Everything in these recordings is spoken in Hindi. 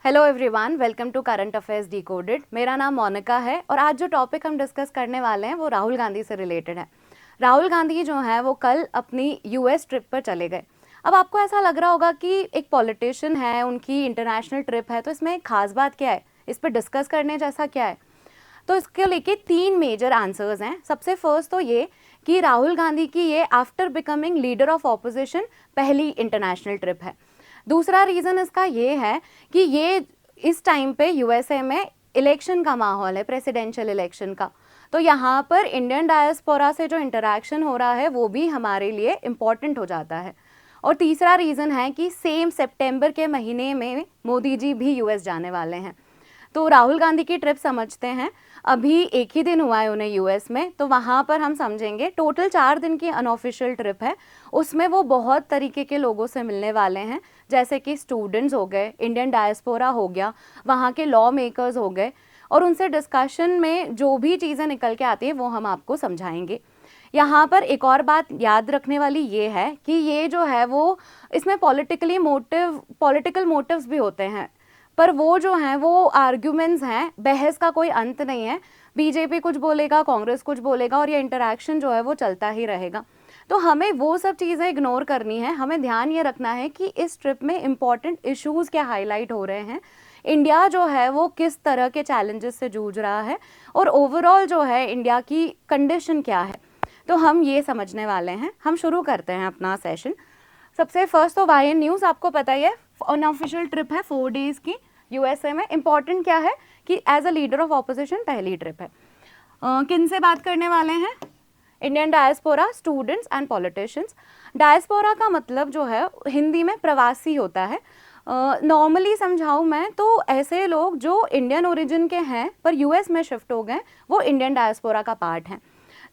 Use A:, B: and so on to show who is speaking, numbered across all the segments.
A: Hello everyone, welcome to current affairs decoded. मेरा नाम मोनिका है और आज जो टॉपिक हम डिस्कस करने वाले हैं वो राहुल गांधी से रिलेटेड है। राहुल गांधी जो है वो कल अपनी यूएस ट्रिप पर चले गए। अब आपको ऐसा लग रहा होगा कि एक पॉलिटिशियन है, उनकी इंटरनेशनल ट्रिप है, तो इसमें खास बात क्या है, इस पर डिस्कस करने जैसा क्या है? तो इसके लेके तीन मेजर आंसर्स हैं। सबसे फर्स्ट तो ये कि राहुल गांधी की ये after becoming leader of opposition पहली इंटरनेशनल ट्रिप है। दूसरा रीज़न इसका ये है कि ये इस टाइम पे यूएसए में इलेक्शन का माहौल है, प्रेसिडेंशियल इलेक्शन का, तो यहाँ पर इंडियन डायस्पोरा से जो इंटरेक्शन हो रहा है वो भी हमारे लिए इम्पॉर्टेंट हो जाता है। और तीसरा रीज़न है कि सेम सितंबर के महीने में मोदी जी भी यूएस जाने वाले हैं। तो राहुल गांधी की ट्रिप समझते हैं। अभी एक ही दिन हुआ है उन्हें यूएस में, तो वहाँ पर हम समझेंगे टोटल 4 दिन की अनऑफिशियल ट्रिप है। उसमें वो बहुत तरीके के लोगों से मिलने वाले हैं, जैसे कि स्टूडेंट्स हो गए, इंडियन डायस्पोरा हो गया, वहाँ के लॉ मेकर्स हो गए, और उनसे डिस्कशन में जो भी चीज़ें निकल के आती हैं वो हम आपको समझाएंगे। यहाँ पर एक और बात याद रखने वाली ये है कि ये जो है वो इसमें पॉलिटिकल मोटिव्स भी होते हैं, पर वो जो हैं वो आर्ग्यूमेंट्स हैं, बहस का कोई अंत नहीं है। बीजेपी कुछ बोलेगा, कांग्रेस कुछ बोलेगा, और ये इंटरेक्शन जो है वो चलता ही रहेगा। तो हमें वो सब चीज़ें इग्नोर करनी है। हमें ध्यान ये रखना है कि इस ट्रिप में इम्पॉर्टेंट इश्यूज़ क्या हाईलाइट हो रहे हैं, इंडिया जो है वो किस तरह के चैलेंजेस से जूझ रहा है, और ओवरऑल जो है इंडिया की कंडीशन क्या है, तो हम ये समझने वाले हैं। हम शुरू करते हैं अपना सेशन। सबसे फर्स्ट तो वाईएन न्यूज़, आपको पता ही है, अनऑफिशियल ट्रिप है 4 डेज़ की यूएसए में। इम्पॉर्टेंट क्या है कि as a leader of opposition पहली ट्रिप है। किन से बात करने वाले हैं? Indian diaspora, students and politicians. Diaspora का मतलब जो है हिंदी में प्रवासी होता है। नॉर्मली समझाऊँ मैं तो ऐसे लोग जो इंडियन ओरिजिन के हैं पर यूएस में शिफ्ट हो गए, वो इंडियन डायस्पोरा का पार्ट हैं।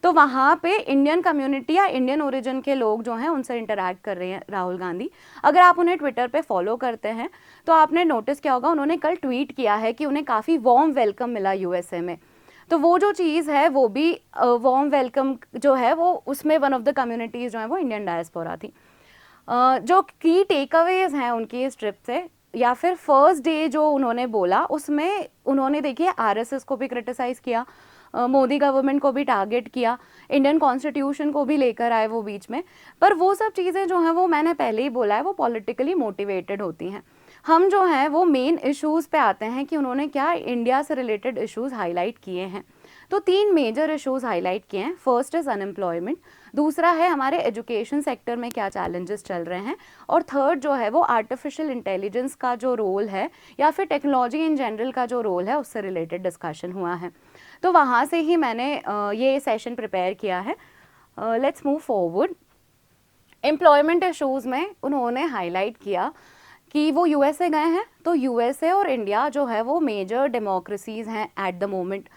A: तो वहाँ पे इंडियन कम्युनिटी या इंडियन ओरिजिन के लोग जो हैं उनसे इंटरेक्ट कर रहे हैं राहुल गांधी। अगर आप उन्हें ट्विटर पे फॉलो करते हैं तो आपने नोटिस किया होगा, उन्होंने कल ट्वीट किया है कि उन्हें काफ़ी वार्म वेलकम मिला यूएसए में। तो वो जो चीज़ है वो भी वार्म वेलकम जो है वो उसमें वन ऑफ द कम्युनिटीज़ जो है वो इंडियन डायस्पोरा थी। जो की टेक अवेज हैं उनकी इस ट्रिप से, या फिर फर्स्ट डे जो उन्होंने बोला उसमें उन्होंने देखिए आरएसएस को भी क्रिटिसाइज़ किया, मोदी गवर्नमेंट को भी टारगेट किया, इंडियन कॉन्स्टिट्यूशन को भी लेकर आए वो बीच में। पर वो सब चीज़ें जो हैं वो मैंने पहले ही बोला है वो पॉलिटिकली मोटिवेटेड होती हैं। हम जो हैं वो मेन इश्यूज़ पे आते हैं कि उन्होंने क्या इंडिया से रिलेटेड इश्यूज़ हाईलाइट किए हैं। तो 3 मेजर इश्यूज़ हाईलाइट किए हैं। फर्स्ट इज़ अनएम्प्लॉयमेंट, दूसरा है हमारे एजुकेशन सेक्टर में क्या चैलेंजेस चल रहे हैं, और थर्ड जो है वो आर्टिफिशियल इंटेलिजेंस का जो रोल है या फिर टेक्नोलॉजी इन जनरल का जो रोल है उससे रिलेटेड डिस्कशन हुआ है। तो वहाँ से ही मैंने ये सेशन प्रिपेयर किया है। Let's move forward. Employment issues में उन्होंने हाईलाइट किया कि वो यूएसए गए हैं, तो यूएसए और इंडिया जो है वो मेजर डेमोक्रेसीज़ हैं एट द मोमेंट।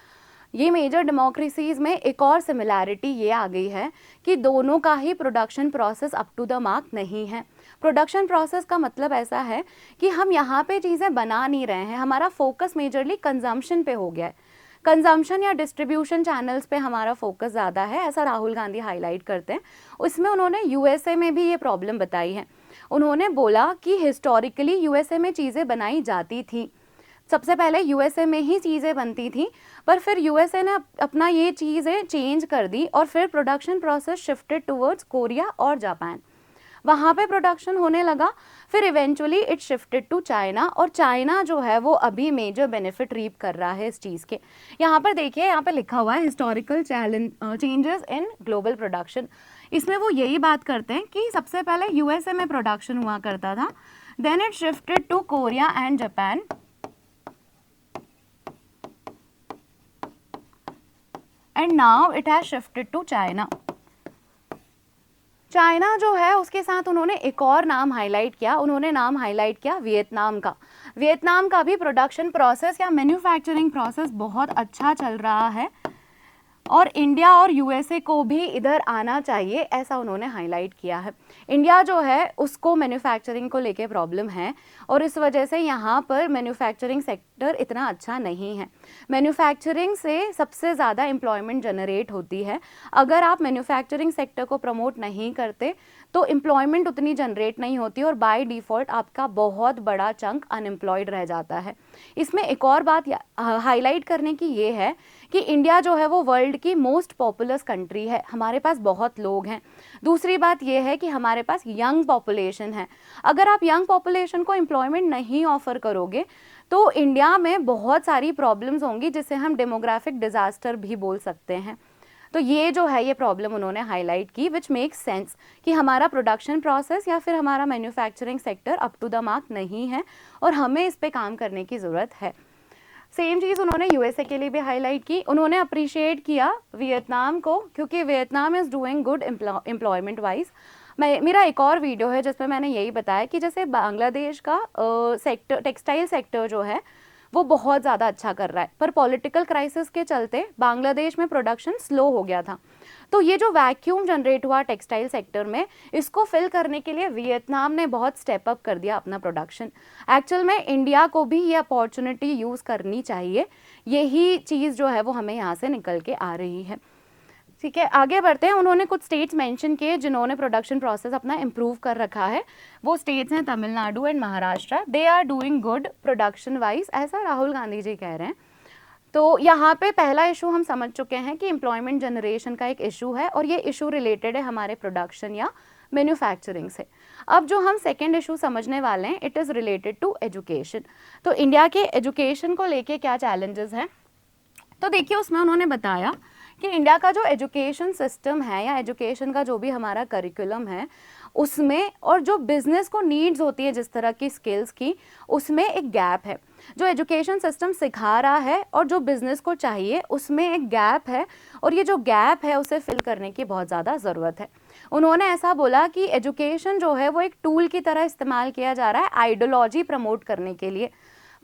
A: ये मेजर डेमोक्रेसीज़ में एक और सिमिलैरिटी ये आ गई है कि दोनों का ही production process up to the mark नहीं है। प्रोडक्शन प्रोसेस का मतलब ऐसा है कि हम यहाँ पे चीज़ें बना नहीं रहे हैं, हमारा फोकस मेजरली कंजम्पशन पे हो गया है। कंजम्पशन या डिस्ट्रीब्यूशन चैनल्स पे हमारा फोकस ज़्यादा है, ऐसा राहुल गांधी हाईलाइट करते हैं। उसमें उन्होंने यूएसए में भी ये प्रॉब्लम बताई है। उन्होंने बोला कि हिस्टोरिकली यूएसए में चीज़ें बनाई जाती थी, सबसे पहले यूएसए में ही चीज़ें बनती थी, पर फिर यूएसए ने अपना ये चीज़ें चेंज कर दी और फिर production process shifted towards Korea और जापान, वहाँ पे प्रोडक्शन होने लगा। फिर eventually it shifted to China, और चाइना जो है वो अभी मेजर बेनिफिट रीप कर रहा है इस चीज़ के। यहाँ पर देखिए, यहाँ पे लिखा हुआ है historical changes in global production. इसमें वो यही बात करते हैं कि सबसे पहले यूएसए में प्रोडक्शन हुआ करता था, then it shifted to Korea and Japan, and now it has shifted to China. China जो है उसके साथ उन्होंने एक और नाम हाईलाइट किया, उन्होंने नाम हाईलाइट किया वियतनाम का। वियतनाम का भी प्रोडक्शन प्रोसेस या मैन्युफैक्चरिंग प्रोसेस बहुत अच्छा चल रहा है। और इंडिया और यूएसए को भी इधर आना चाहिए, ऐसा उन्होंने हाईलाइट किया है। इंडिया जो है उसको मैन्युफैक्चरिंग को लेके प्रॉब्लम है और इस वजह से यहाँ पर मैन्युफैक्चरिंग सेक्टर इतना अच्छा नहीं है। मैन्युफैक्चरिंग से सबसे ज़्यादा एम्प्लॉयमेंट जनरेट होती है। अगर आप मैन्युफैक्चरिंग सेक्टर को प्रमोट नहीं करते तो एम्प्लॉयमेंट उतनी जनरेट नहीं होती और बाय डिफ़ॉल्ट आपका बहुत बड़ा चंक अनएम्प्लॉयड रह जाता है। इसमें एक और बात हाईलाइट करने की ये है कि इंडिया जो है वो वर्ल्ड की मोस्ट पॉपुलस कंट्री है, हमारे पास बहुत लोग हैं। दूसरी बात ये है कि हमारे पास यंग पॉपुलेशन है। अगर आप यंग पॉपुलेशन को एम्प्लॉयमेंट नहीं ऑफर करोगे तो इंडिया में बहुत सारी प्रॉब्लम्स होंगी, जिसे हम डेमोग्राफिक डिजास्टर भी बोल सकते हैं। तो ये जो है ये प्रॉब्लम उन्होंने हाईलाइट की, विच मेक्स सेंस कि हमारा प्रोडक्शन प्रोसेस या फिर हमारा manufacturing sector up to the mark नहीं है और हमें इस पे काम करने की ज़रूरत है। सेम चीज़ उन्होंने यूएसए के लिए भी हाईलाइट की। उन्होंने अप्रिशिएट किया वियतनाम को, क्योंकि Vietnam is doing good employment wise. मेरा एक और वीडियो है जिसमें मैंने यही बताया कि जैसे बांग्लादेश का सेक्टर, टेक्सटाइल सेक्टर जो है वो बहुत ज़्यादा अच्छा कर रहा है, पर पॉलिटिकल क्राइसिस के चलते बांग्लादेश में प्रोडक्शन स्लो हो गया था। तो ये जो वैक्यूम जनरेट हुआ टेक्सटाइल सेक्टर में, इसको फिल करने के लिए वियतनाम ने बहुत स्टेप अप कर दिया अपना प्रोडक्शन। एक्चुअल में इंडिया को भी ये अपॉर्चुनिटी यूज़ करनी चाहिए। यही चीज़ जो है वो हमें यहाँ से निकल के आ रही है। ठीक है, आगे बढ़ते हैं। उन्होंने कुछ स्टेट्स मेंशन किए जिन्होंने प्रोडक्शन प्रोसेस अपना इम्प्रूव कर रखा है। वो स्टेट्स हैं Tamil Nadu and Maharashtra. They are doing good production wise, ऐसा राहुल गांधी जी कह रहे हैं। तो यहाँ पे पहला इशू हम समझ चुके हैं कि एम्प्लॉयमेंट जनरेशन का एक इशू है और ये इशू रिलेटेड है हमारे प्रोडक्शन या मैन्युफैक्चरिंग से। अब जो हम सेकेंड इशू समझने वाले हैं, it is related to education. तो इंडिया के एजुकेशन को लेके क्या चैलेंजेस हैं, तो देखिए उसमें उन्होंने बताया कि इंडिया का जो एजुकेशन सिस्टम है या एजुकेशन का जो भी हमारा करिकुलम है उसमें, और जो बिजनेस को नीड्स होती है जिस तरह की स्किल्स की, उसमें एक गैप है। जो एजुकेशन सिस्टम सिखा रहा है और जो बिजनेस को चाहिए उसमें एक गैप है, और ये जो गैप है उसे फिल करने की बहुत ज़्यादा ज़रूरत है। उन्होंने ऐसा बोला कि एजुकेशन जो है वो एक टूल की तरह इस्तेमाल किया जा रहा है आइडियोलॉजी प्रमोट करने के लिए।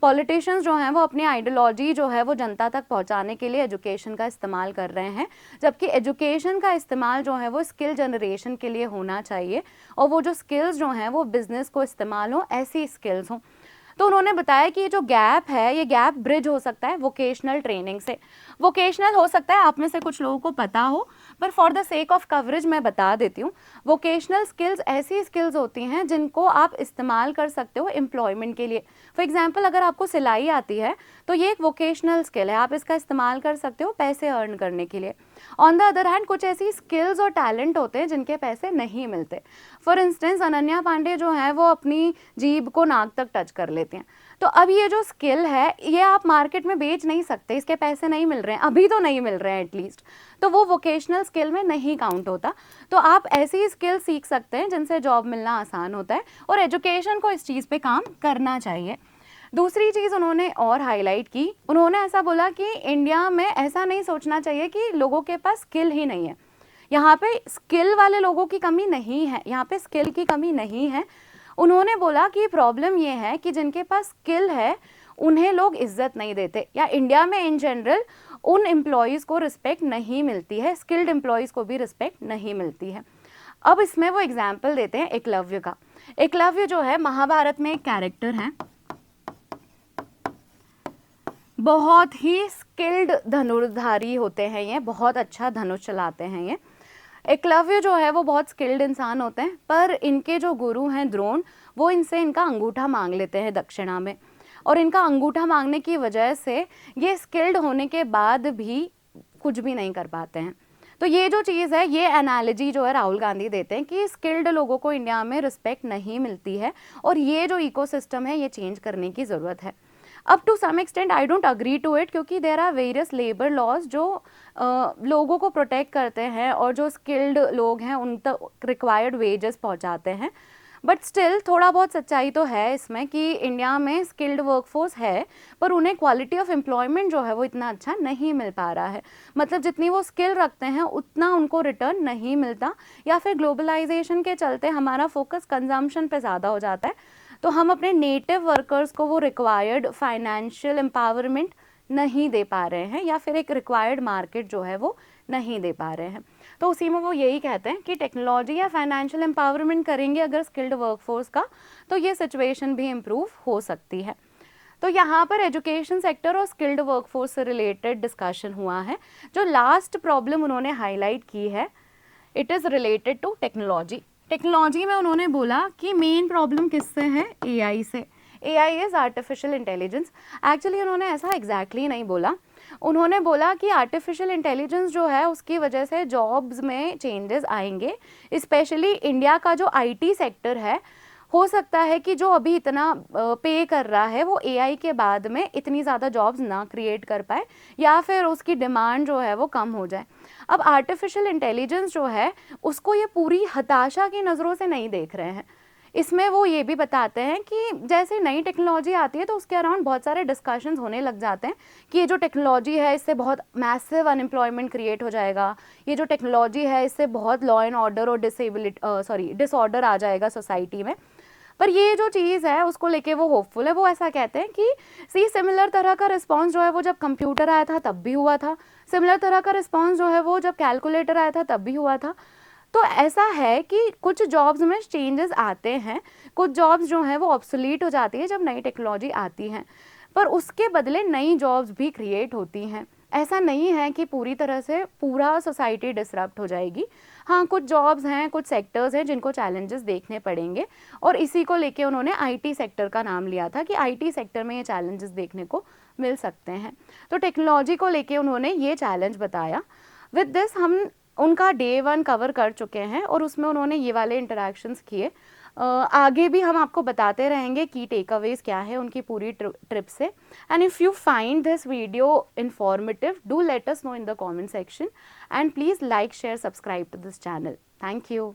A: पॉलिटिशियंस जो हैं वो अपनी आइडियोलॉजी जो है वो जनता तक पहुंचाने के लिए एजुकेशन का इस्तेमाल कर रहे हैं, जबकि एजुकेशन का इस्तेमाल जो है वो स्किल जनरेशन के लिए होना चाहिए, और वो जो स्किल्स जो हैं वो बिजनेस को इस्तेमाल हो, ऐसी स्किल्स हों। तो उन्होंने बताया कि ये जो गैप है ये गैप ब्रिज हो सकता है वोकेशनल ट्रेनिंग से। वोकेशनल हो सकता है आप में से कुछ लोगों को पता हो, पर for the sake of coverage मैं बता देती हूँ। वोकेशनल स्किल्स ऐसी स्किल्स होती हैं जिनको आप इस्तेमाल कर सकते हो एम्प्लॉयमेंट के लिए। फॉर एग्जाम्पल, अगर आपको सिलाई आती है तो ये एक वोकेशनल स्किल है, आप इसका इस्तेमाल कर सकते हो पैसे अर्न करने के लिए। ऑन द अदर हैंड कुछ ऐसी स्किल्स और टैलेंट होते हैं जिनके पैसे नहीं मिलते। फॉर इंस्टेंस अनन्या पांडे जो है वो अपनी जीभ को नाक तक टच कर लेते हैं। तो अब ये जो स्किल है ये आप मार्केट में बेच नहीं सकते, इसके पैसे नहीं मिल रहे हैं, अभी तो नहीं मिल रहे हैं एटलीस्ट, तो वो वोकेशनल स्किल में नहीं काउंट होता। तो आप ऐसी स्किल सीख सकते हैं जिनसे जॉब मिलना आसान होता है, और एजुकेशन को इस चीज़ पे काम करना चाहिए। दूसरी चीज़ उन्होंने और हाईलाइट की, उन्होंने ऐसा बोला कि इंडिया में ऐसा नहीं सोचना चाहिए कि लोगों के पास स्किल ही नहीं है। यहाँ पे स्किल वाले लोगों की कमी नहीं है, यहाँ पे स्किल की कमी नहीं है। उन्होंने बोला कि प्रॉब्लम ये है कि जिनके पास स्किल है उन्हें लोग इज्जत नहीं देते, या इंडिया में इन जनरल उन एम्प्लॉयज़ को रिस्पेक्ट नहीं मिलती है, स्किल्ड एम्प्लॉयज़ को भी रिस्पेक्ट नहीं मिलती है। अब इसमें वो एग्जाम्पल देते हैं एकलव्य का। एकलव्य जो है महाभारत में एक कैरेक्टर है, बहुत ही स्किल्ड धनुर्धारी होते हैं ये, बहुत अच्छा धनुष चलाते हैं ये। एकलव्य जो है वो बहुत स्किल्ड इंसान होते हैं, पर इनके जो गुरु हैं द्रोण, वो इनसे इनका अंगूठा मांग लेते हैं दक्षिणा में, और इनका अंगूठा मांगने की वजह से ये स्किल्ड होने के बाद भी कुछ भी नहीं कर पाते हैं। तो ये जो चीज़ है, ये एनालॉजी जो है राहुल गांधी देते हैं कि स्किल्ड लोगों को इंडिया में रिस्पेक्ट नहीं मिलती है, और ये जो इकोसिस्टम है ये चेंज करने की ज़रूरत है। अब to some extent I don't agree to it, क्योंकि there are various labour laws जो लोगों को प्रोटेक्ट करते हैं और जो स्किल्ड लोग हैं उन तक रिक्वायर्ड वेजेस पहुंचाते हैं। बट स्टिल थोड़ा बहुत सच्चाई तो है इसमें कि इंडिया में स्किल्ड वर्कफोर्स है, पर उन्हें क्वालिटी ऑफ एम्प्लॉयमेंट जो है वो इतना अच्छा नहीं मिल पा रहा है। मतलब जितनी वो स्किल रखते हैं उतना उनको रिटर्न नहीं मिलता, या फिर ग्लोबलाइजेशन के चलते हमारा फोकस कंजम्पशन पे ज़्यादा हो जाता है, तो हम अपने नेटिव वर्कर्स को वो रिक्वायर्ड फाइनेंशियल एम्पावरमेंट नहीं दे पा रहे हैं, या फिर एक रिक्वायर्ड मार्केट जो है वो नहीं दे पा रहे हैं। तो उसी में वो यही कहते हैं कि टेक्नोलॉजी या फाइनेंशियल एम्पावरमेंट करेंगे अगर स्किल्ड वर्कफोर्स का, तो ये सिचुएशन भी इम्प्रूव हो सकती है। तो यहाँ पर एजुकेशन सेक्टर और स्किल्ड वर्कफोर्स से रिलेटेड डिस्कशन हुआ है। जो लास्ट प्रॉब्लम उन्होंने हाईलाइट की है, it is related to technology. Technology में उन्होंने बोला कि मेन प्रॉब्लम किससे है, एआई से। AI is artificial intelligence. Actually उन्होंने ऐसा एग्जैक्टली नहीं बोला, उन्होंने बोला कि आर्टिफिशियल इंटेलिजेंस जो है उसकी वजह से जॉब्स में चेंजेस आएंगे, स्पेशली इंडिया का जो आईटी सेक्टर है, हो सकता है कि जो अभी इतना पे कर रहा है वो एआई के बाद में इतनी ज़्यादा जॉब्स ना क्रिएट कर पाए या फिर उसकी डिमांड जो है वो कम हो जाए। अब आर्टिफिशियल इंटेलिजेंस जो है उसको ये पूरी हताशा की नज़रों से नहीं देख रहे हैं। इसमें वो ये भी बताते हैं कि जैसे नई टेक्नोलॉजी आती है तो उसके अराउंड बहुत सारे डिस्कशंस होने लग जाते हैं कि ये जो टेक्नोलॉजी है इससे बहुत मैसिव अनएम्प्लॉयमेंट क्रिएट हो जाएगा, ये जो टेक्नोलॉजी है इससे बहुत लॉ एंड ऑर्डर और डिसऑर्डर आ जाएगा सोसाइटी में। पर ये जो चीज़ है उसको लेके वो होपफुल है। वो ऐसा कहते हैं कि सिमिलर तरह का रिस्पॉन्स जो है वो जब कंप्यूटर आया था तब भी हुआ था, सिमिलर तरह का रिस्पॉन्स जो है वो जब कैलकुलेटर आया था तब भी हुआ था। तो ऐसा है कि कुछ जॉब्स में चेंजेस आते हैं, कुछ जॉब्स जो हैं वो ऑब्सोलीट हो जाती है जब नई टेक्नोलॉजी आती हैं, पर उसके बदले नई जॉब्स भी क्रिएट होती हैं। ऐसा नहीं है कि पूरी तरह से पूरा सोसाइटी डिसरप्ट हो जाएगी। हाँ, कुछ जॉब्स हैं, कुछ सेक्टर्स हैं जिनको चैलेंजेस देखने पड़ेंगे, और इसी को लेके उन्होंने आईटी सेक्टर का नाम लिया था कि आईटी सेक्टर में ये चैलेंजेस देखने को मिल सकते हैं। तो टेक्नोलॉजी को लेके उन्होंने ये चैलेंज बताया। विद दिस हम उनका डे 1 कवर कर चुके हैं और उसमें उन्होंने ये वाले इंटरेक्शंस किए। आगे भी हम आपको बताते रहेंगे की टेकअवेज क्या है उनकी पूरी ट्रिप से। And if you find this video informative, do let us know in the comment section, and please like, share, subscribe to this channel. Thank you.